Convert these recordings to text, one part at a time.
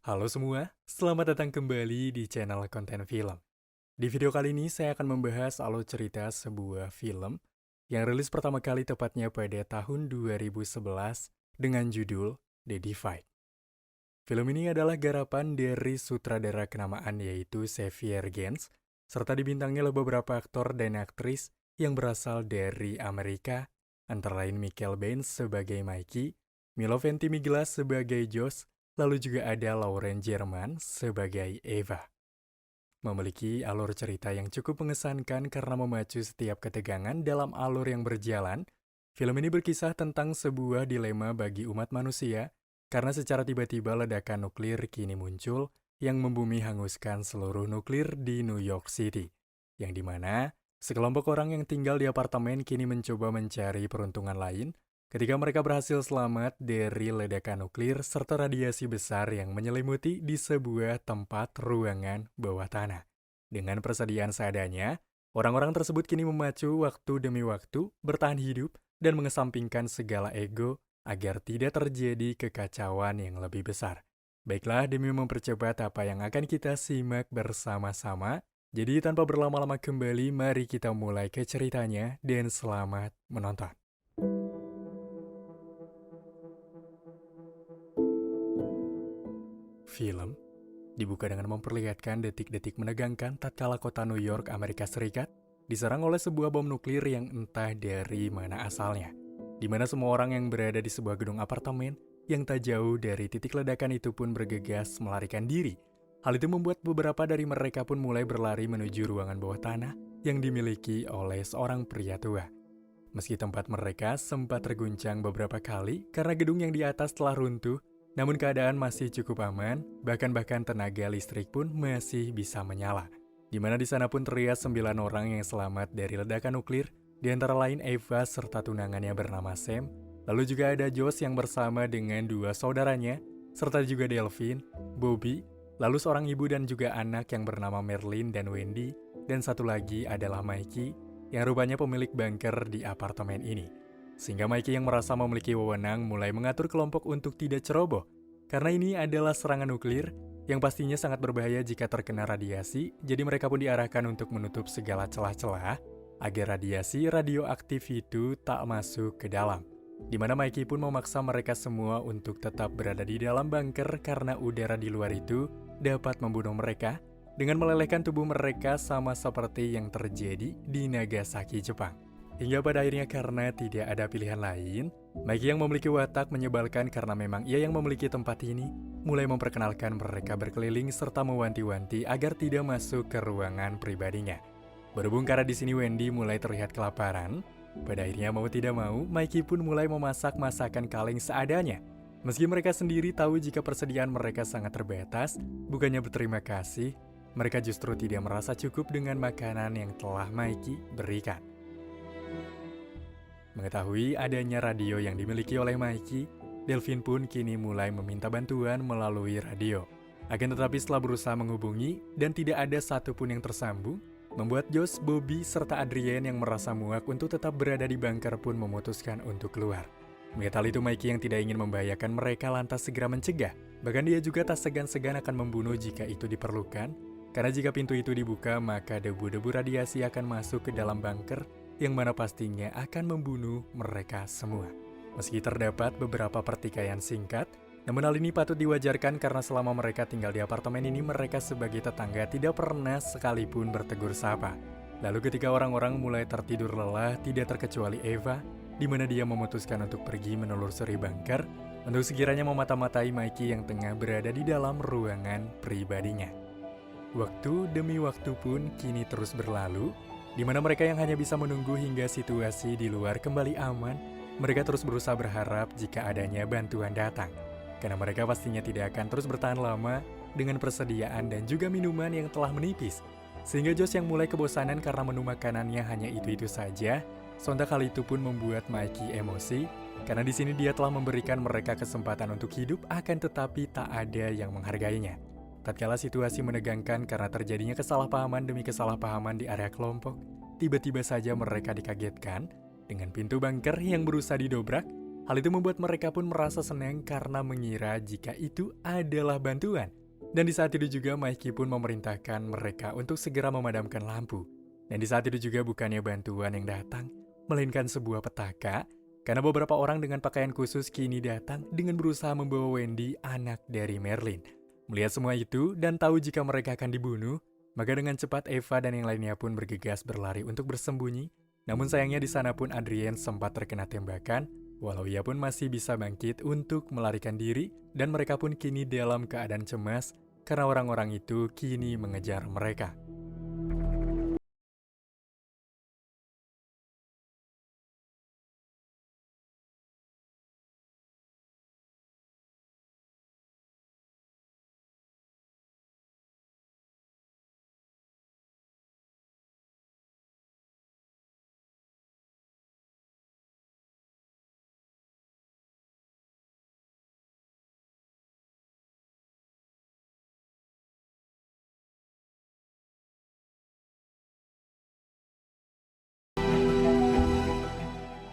Halo semua, selamat datang kembali di channel konten film. Di video kali ini saya akan membahas alur cerita sebuah film yang rilis pertama kali tepatnya pada tahun 2011 dengan judul The Divide. Film ini adalah garapan dari sutradara kenamaan yaitu Xavier Gens, serta dibintangi oleh beberapa aktor dan aktris yang berasal dari Amerika, antara lain Michael Bain sebagai Mikey, Milo Ventimiglia sebagai Josh, lalu juga ada Lauren German sebagai Eva. Memiliki alur cerita yang cukup mengesankan karena memacu setiap ketegangan dalam alur yang berjalan, film ini berkisah tentang sebuah dilema bagi umat manusia karena secara tiba-tiba ledakan nuklir kini muncul yang membumi hanguskan seluruh nuklir di New York City, yang dimana sekelompok orang yang tinggal di apartemen kini mencoba mencari peruntungan lain ketika mereka berhasil selamat dari ledakan nuklir serta radiasi besar yang menyelimuti di sebuah tempat ruangan bawah tanah. Dengan persediaan seadanya, orang-orang tersebut kini memacu waktu demi waktu, bertahan hidup, dan mengesampingkan segala ego agar tidak terjadi kekacauan yang lebih besar. Baiklah, demi mempercepat apa yang akan kita simak bersama-sama, jadi tanpa berlama-lama kembali, mari kita mulai ke ceritanya dan selamat menonton. Film dibuka dengan memperlihatkan detik-detik menegangkan tatkala kota New York, Amerika Serikat, diserang oleh sebuah bom nuklir yang entah dari mana asalnya, di mana semua orang yang berada di sebuah gedung apartemen yang tak jauh dari titik ledakan itu pun bergegas melarikan diri. Hal itu membuat beberapa dari mereka pun mulai berlari menuju ruangan bawah tanah yang dimiliki oleh seorang pria tua. Meski tempat mereka sempat terguncang beberapa kali karena gedung yang di atas telah runtuh, namun keadaan masih cukup aman, bahkan tenaga listrik pun masih bisa menyala. Di mana di sana pun terlihat 9 orang yang selamat dari ledakan nuklir, di antara lain Eva serta tunangannya bernama Sam, lalu juga ada Josh yang bersama dengan 2 saudaranya, serta juga Delvin, Bobby, lalu seorang ibu dan juga anak yang bernama Merlin dan Wendy, dan satu lagi adalah Mikey, yang rupanya pemilik bunker di apartemen ini. Sehingga Mikey yang merasa memiliki wewenang mulai mengatur kelompok untuk tidak ceroboh, karena ini adalah serangan nuklir yang pastinya sangat berbahaya jika terkena radiasi, jadi mereka pun diarahkan untuk menutup segala celah-celah agar radiasi radioaktif itu tak masuk ke dalam. Di mana Mikey pun memaksa mereka semua untuk tetap berada di dalam bunker karena udara di luar itu dapat membunuh mereka dengan melelehkan tubuh mereka sama seperti yang terjadi di Nagasaki, Jepang. Hingga pada akhirnya karena tidak ada pilihan lain, Mikey yang memiliki watak menyebalkan karena memang ia yang memiliki tempat ini, mulai memperkenalkan mereka berkeliling serta mewanti-wanti agar tidak masuk ke ruangan pribadinya. Berhubung karena di sini Wendy mulai terlihat kelaparan, pada akhirnya mau tidak mau, Mikey pun mulai memasak masakan kaleng seadanya. Meski mereka sendiri tahu jika persediaan mereka sangat terbatas, bukannya berterima kasih, mereka justru tidak merasa cukup dengan makanan yang telah Mikey berikan. Mengetahui adanya radio yang dimiliki oleh Mikey, Delvin pun kini mulai meminta bantuan melalui radio. Akan tetapi setelah berusaha menghubungi dan tidak ada satupun yang tersambung, membuat Josh, Bobby, serta Adrian yang merasa muak untuk tetap berada di bunker pun memutuskan untuk keluar. Melihat hal itu, Mikey yang tidak ingin membahayakan mereka lantas segera mencegah. Bahkan dia juga tak segan-segan akan membunuh jika itu diperlukan, karena jika pintu itu dibuka maka debu-debu radiasi akan masuk ke dalam bunker yang mana pastinya akan membunuh mereka semua. Meski terdapat beberapa pertikaian singkat, namun hal ini patut diwajarkan karena selama mereka tinggal di apartemen ini mereka sebagai tetangga tidak pernah sekalipun bertegur sapa. Lalu ketika orang-orang mulai tertidur lelah, tidak terkecuali Eva, di mana dia memutuskan untuk pergi menelusuri bunker untuk sekiranya memata-matai Mikey yang tengah berada di dalam ruangan pribadinya. Waktu demi waktu pun kini terus berlalu, di mana mereka yang hanya bisa menunggu hingga situasi di luar kembali aman, mereka terus berusaha berharap jika adanya bantuan datang. Karena mereka pastinya tidak akan terus bertahan lama dengan persediaan dan juga minuman yang telah menipis. Sehingga Josh yang mulai kebosanan karena menu makanannya hanya itu-itu saja, sontak hal itu pun membuat Mikey emosi, karena di sini dia telah memberikan mereka kesempatan untuk hidup akan tetapi tak ada yang menghargainya. Tatkala situasi menegangkan karena terjadinya kesalahpahaman demi kesalahpahaman di area kelompok, tiba-tiba saja mereka dikagetkan dengan pintu bunker yang berusaha didobrak. Hal itu membuat mereka pun merasa senang karena mengira jika itu adalah bantuan. Dan di saat itu juga Mikey pun memerintahkan mereka untuk segera memadamkan lampu. Dan di saat itu juga bukannya bantuan yang datang, melainkan sebuah petaka, karena beberapa orang dengan pakaian khusus kini datang dengan berusaha membawa Wendy, anak dari Marilyn. Melihat semua itu dan tahu jika mereka akan dibunuh, maka dengan cepat Eva dan yang lainnya pun bergegas berlari untuk bersembunyi. Namun sayangnya di sana pun Adrian sempat terkena tembakan, walau ia pun masih bisa bangkit untuk melarikan diri, dan mereka pun kini dalam keadaan cemas karena orang-orang itu kini mengejar mereka.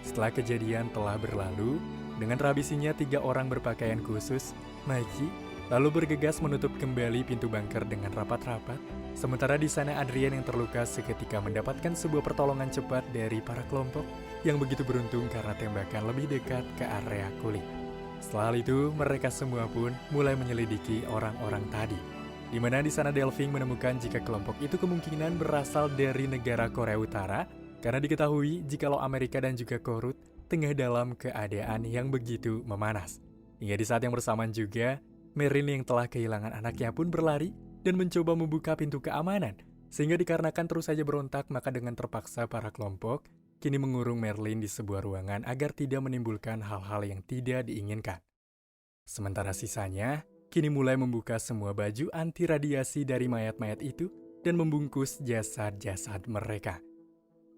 Setelah kejadian telah berlalu, dengan terhabisinya 3 orang berpakaian khusus, Mikey lalu bergegas menutup kembali pintu bunker dengan rapat-rapat. Sementara di sana Adrian yang terluka seketika mendapatkan sebuah pertolongan cepat dari para kelompok yang begitu beruntung karena tembakan lebih dekat ke area kulit. Setelah itu, mereka semua pun mulai menyelidiki orang-orang tadi. Di mana di sana Delphine menemukan jika kelompok itu kemungkinan berasal dari negara Korea Utara, karena diketahui jikalau Amerika dan juga Korut tengah dalam keadaan yang begitu memanas. Hingga di saat yang bersamaan juga, Marilyn yang telah kehilangan anaknya pun berlari dan mencoba membuka pintu keamanan. Sehingga dikarenakan terus saja berontak, maka dengan terpaksa para kelompok kini mengurung Marilyn di sebuah ruangan agar tidak menimbulkan hal-hal yang tidak diinginkan. Sementara sisanya, kini mulai membuka semua baju anti radiasi dari mayat-mayat itu dan membungkus jasad-jasad mereka.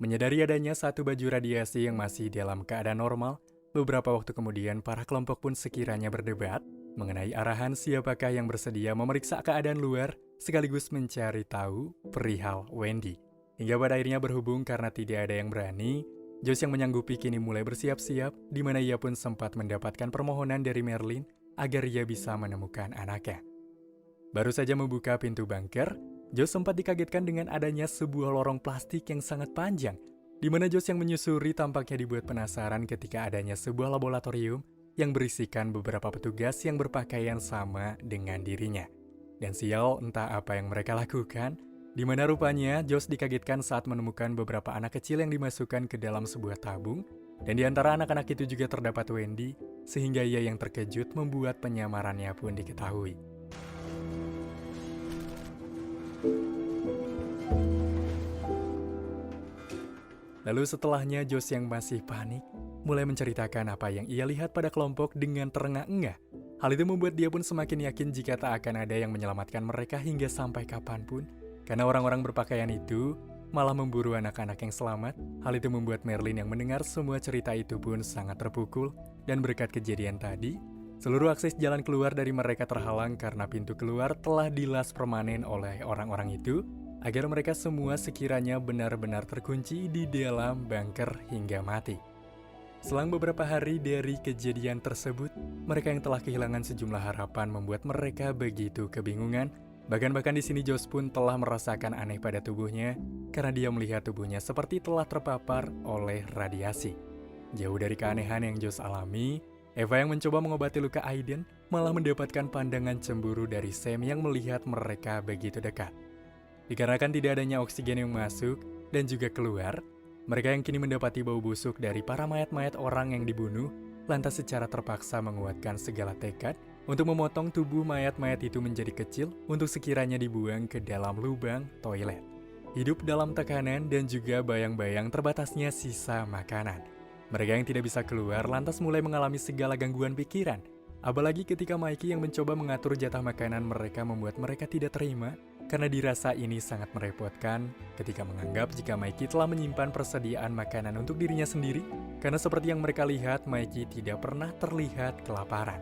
Menyadari adanya satu baju radiasi yang masih dalam keadaan normal, beberapa waktu kemudian para kelompok pun sekiranya berdebat mengenai arahan siapakah yang bersedia memeriksa keadaan luar sekaligus mencari tahu perihal Wendy. Hingga pada akhirnya berhubung karena tidak ada yang berani, Josh yang menyanggupi kini mulai bersiap-siap, di mana ia pun sempat mendapatkan permohonan dari Marilyn agar ia bisa menemukan anaknya. Baru saja membuka pintu bunker, Josh sempat dikagetkan dengan adanya sebuah lorong plastik yang sangat panjang, di mana Josh yang menyusuri tampaknya dibuat penasaran ketika adanya sebuah laboratorium yang berisikan beberapa petugas yang berpakaian sama dengan dirinya. Dan sial entah apa yang mereka lakukan, di mana rupanya Josh dikagetkan saat menemukan beberapa anak kecil yang dimasukkan ke dalam sebuah tabung, dan di antara anak-anak itu juga terdapat Wendy, sehingga ia yang terkejut membuat penyamarannya pun diketahui. Lalu setelahnya Josh yang masih panik, mulai menceritakan apa yang ia lihat pada kelompok dengan terengah-engah. Hal itu membuat dia pun semakin yakin jika tak akan ada yang menyelamatkan mereka hingga sampai kapanpun, karena orang-orang berpakaian itu malah memburu anak-anak yang selamat. Hal itu membuat Marilyn yang mendengar semua cerita itu pun sangat terpukul, dan berkat kejadian tadi, seluruh akses jalan keluar dari mereka terhalang karena pintu keluar telah dilas permanen oleh orang-orang itu, agar mereka semua sekiranya benar-benar terkunci di dalam bunker hingga mati. Selang beberapa hari dari kejadian tersebut, mereka yang telah kehilangan sejumlah harapan membuat mereka begitu kebingungan. Bahkan di sini Josh pun telah merasakan aneh pada tubuhnya, karena dia melihat tubuhnya seperti telah terpapar oleh radiasi. Jauh dari keanehan yang Josh alami, Eva yang mencoba mengobati luka Aiden malah mendapatkan pandangan cemburu dari Sam yang melihat mereka begitu dekat. Dikarenakan tidak adanya oksigen yang masuk dan juga keluar, mereka yang kini mendapati bau busuk dari para mayat-mayat orang yang dibunuh, lantas secara terpaksa menguatkan segala tekad untuk memotong tubuh mayat-mayat itu menjadi kecil untuk sekiranya dibuang ke dalam lubang toilet. Hidup dalam tekanan dan juga bayang-bayang terbatasnya sisa makanan. Mereka yang tidak bisa keluar lantas mulai mengalami segala gangguan pikiran. Apalagi ketika Mikey yang mencoba mengatur jatah makanan mereka membuat mereka tidak terima, karena dirasa ini sangat merepotkan ketika menganggap jika Mikey telah menyimpan persediaan makanan untuk dirinya sendiri, karena seperti yang mereka lihat, Mikey tidak pernah terlihat kelaparan.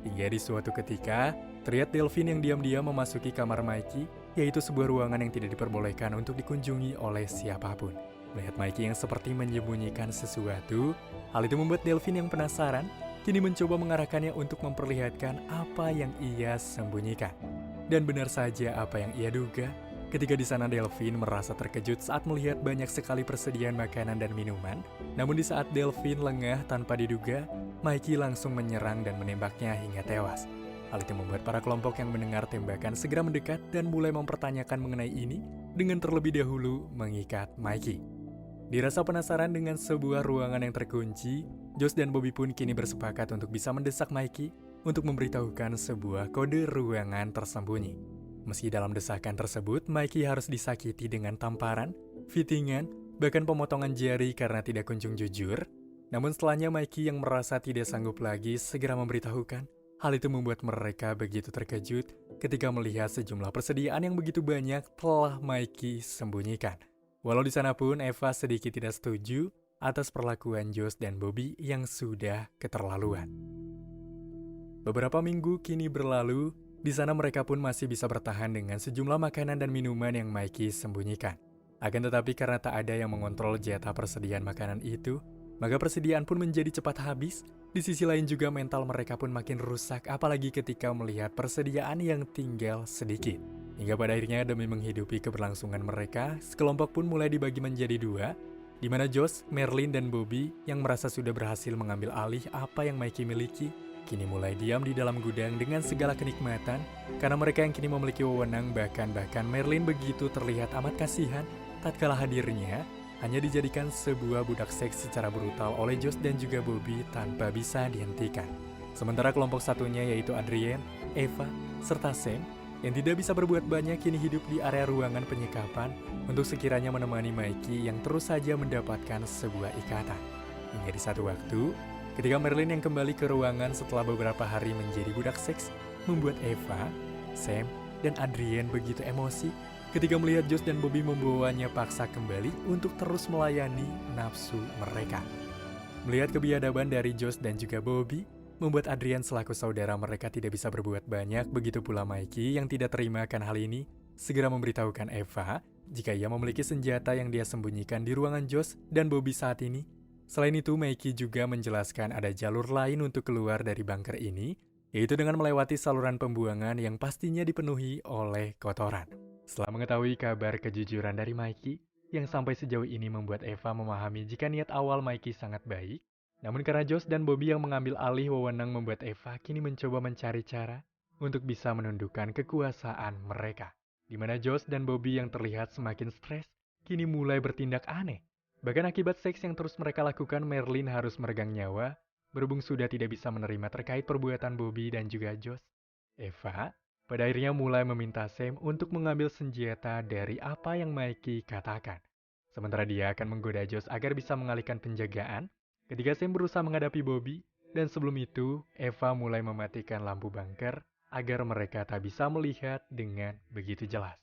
Hingga di suatu ketika, terlihat Delphine yang diam-diam memasuki kamar Mikey, yaitu sebuah ruangan yang tidak diperbolehkan untuk dikunjungi oleh siapapun. Melihat Mikey yang seperti menyembunyikan sesuatu, hal itu membuat Delphine yang penasaran kini mencoba mengarahkannya untuk memperlihatkan apa yang ia sembunyikan. Dan benar saja apa yang ia duga, ketika di sana Delphine merasa terkejut saat melihat banyak sekali persediaan makanan dan minuman. Namun di saat Delphine lengah tanpa diduga, Mikey langsung menyerang dan menembaknya hingga tewas. Hal itu membuat para kelompok yang mendengar tembakan segera mendekat dan mulai mempertanyakan mengenai ini dengan terlebih dahulu mengikat Mikey. Dirasa penasaran dengan sebuah ruangan yang terkunci, Josh dan Bobby pun kini bersepakat untuk bisa mendesak Mikey untuk memberitahukan sebuah kode ruangan tersembunyi. Meski dalam desakan tersebut, Mikey harus disakiti dengan tamparan, fittingan, bahkan pemotongan jari karena tidak kunjung jujur. Namun setelahnya Mikey yang merasa tidak sanggup lagi segera memberitahukan. Hal itu membuat mereka begitu terkejut ketika melihat sejumlah persediaan yang begitu banyak telah Mikey sembunyikan. Walau di sana pun Eva sedikit tidak setuju atas perlakuan Josh dan Bobby yang sudah keterlaluan. Beberapa minggu kini berlalu, di sana mereka pun masih bisa bertahan dengan sejumlah makanan dan minuman yang Mikey sembunyikan. Akan tetapi karena tak ada yang mengontrol jatah persediaan makanan itu, maka persediaan pun menjadi cepat habis. Di sisi lain juga mental mereka pun makin rusak, apalagi ketika melihat persediaan yang tinggal sedikit. Hingga pada akhirnya demi menghidupi keberlangsungan mereka, sekelompok pun mulai dibagi menjadi dua, di mana Josh, Merlin, dan Bobby yang merasa sudah berhasil mengambil alih apa yang Mikey miliki, kini mulai diam di dalam gudang dengan segala kenikmatan, karena mereka yang kini memiliki wewenang bahkan Merlin begitu terlihat amat kasihan, tatkala hadirnya hanya dijadikan sebuah budak seks secara brutal oleh Josh dan juga Bobby tanpa bisa dihentikan. Sementara kelompok satunya yaitu Adrienne, Eva, serta Sam, yang tidak bisa berbuat banyak kini hidup di area ruangan penyekapan untuk sekiranya menemani Mikey yang terus saja mendapatkan sebuah ikatan. Hingga di satu waktu, ketika Merlin yang kembali ke ruangan setelah beberapa hari menjadi budak seks, membuat Eva, Sam, dan Adrienne begitu emosi ketika melihat Josh dan Bobby membawanya paksa kembali untuk terus melayani nafsu mereka. Melihat kebiadaban dari Josh dan juga Bobby, membuat Adrian selaku saudara mereka tidak bisa berbuat banyak, begitu pula Mikey yang tidak terima akan hal ini, segera memberitahukan Eva jika ia memiliki senjata yang dia sembunyikan di ruangan Josh dan Bobby saat ini. Selain itu, Mikey juga menjelaskan ada jalur lain untuk keluar dari bunker ini, yaitu dengan melewati saluran pembuangan yang pastinya dipenuhi oleh kotoran. Setelah mengetahui kabar kejujuran dari Mikey, yang sampai sejauh ini membuat Eva memahami jika niat awal Mikey sangat baik, namun karena Josh dan Bobby yang mengambil alih wewenang membuat Eva kini mencoba mencari cara untuk bisa menundukkan kekuasaan mereka. Di mana Josh dan Bobby yang terlihat semakin stres, kini mulai bertindak aneh. Bahkan akibat seks yang terus mereka lakukan, Merlin harus meregang nyawa, berhubung sudah tidak bisa menerima terkait perbuatan Bobby dan juga Josh. Eva pada akhirnya mulai meminta Sam untuk mengambil senjata dari apa yang Mikey katakan. Sementara dia akan menggoda Josh agar bisa mengalihkan penjagaan, ketika Sam berusaha menghadapi Bobby, dan sebelum itu, Eva mulai mematikan lampu bunker agar mereka tak bisa melihat dengan begitu jelas.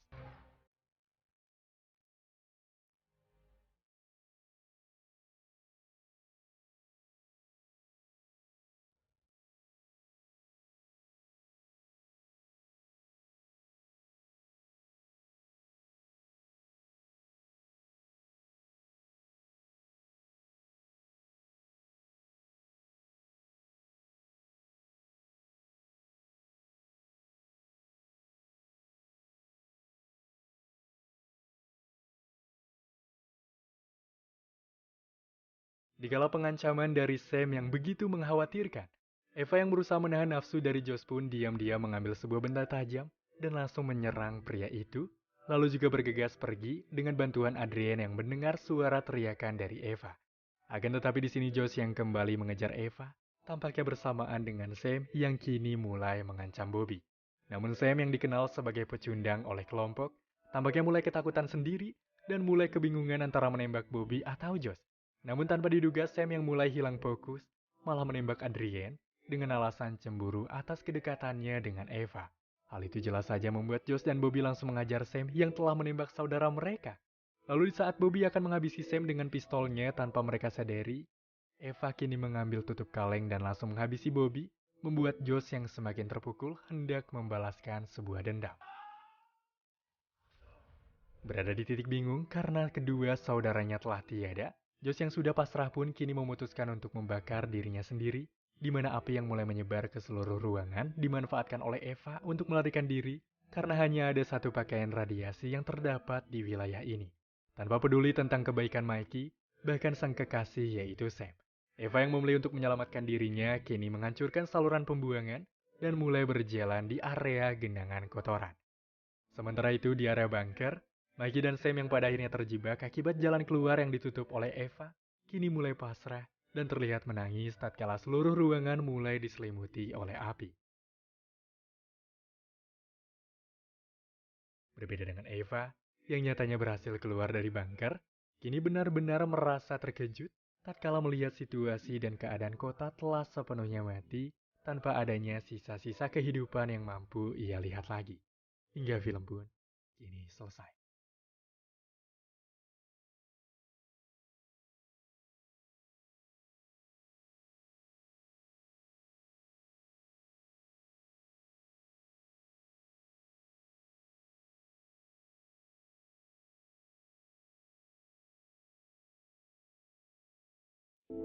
Dikala pengancaman dari Sam yang begitu mengkhawatirkan, Eva yang berusaha menahan nafsu dari Josh pun diam-diam mengambil sebuah benda tajam dan langsung menyerang pria itu, lalu juga bergegas pergi dengan bantuan Adrian yang mendengar suara teriakan dari Eva. Akan tetapi di sini Josh yang kembali mengejar Eva, tampaknya bersamaan dengan Sam yang kini mulai mengancam Bobby. Namun Sam yang dikenal sebagai pecundang oleh kelompok, tampaknya mulai ketakutan sendiri dan mulai kebingungan antara menembak Bobby atau Josh. Namun tanpa diduga Sam yang mulai hilang fokus, malah menembak Adrian dengan alasan cemburu atas kedekatannya dengan Eva. Hal itu jelas saja membuat Josh dan Bobby langsung mengajar Sam yang telah menembak saudara mereka. Lalu di saat Bobby akan menghabisi Sam dengan pistolnya tanpa mereka sadari, Eva kini mengambil tutup kaleng dan langsung menghabisi Bobby, membuat Josh yang semakin terpukul hendak membalaskan sebuah dendam. Berada di titik bingung karena kedua saudaranya telah tiada, Josh yang sudah pasrah pun kini memutuskan untuk membakar dirinya sendiri, di mana api yang mulai menyebar ke seluruh ruangan dimanfaatkan oleh Eva untuk melarikan diri karena hanya ada satu pakaian radiasi yang terdapat di wilayah ini. Tanpa peduli tentang kebaikan Mikey, bahkan sang kekasih yaitu Sam. Eva yang memilih untuk menyelamatkan dirinya kini menghancurkan saluran pembuangan dan mulai berjalan di area genangan kotoran. Sementara itu di area bunker, Mikey dan Sam yang pada akhirnya terjebak akibat jalan keluar yang ditutup oleh Eva, kini mulai pasrah dan terlihat menangis tatkala seluruh ruangan mulai diselimuti oleh api. Berbeda dengan Eva, yang nyatanya berhasil keluar dari bunker, kini benar-benar merasa terkejut tatkala melihat situasi dan keadaan kota telah sepenuhnya mati tanpa adanya sisa-sisa kehidupan yang mampu ia lihat lagi. Hingga film pun kini selesai.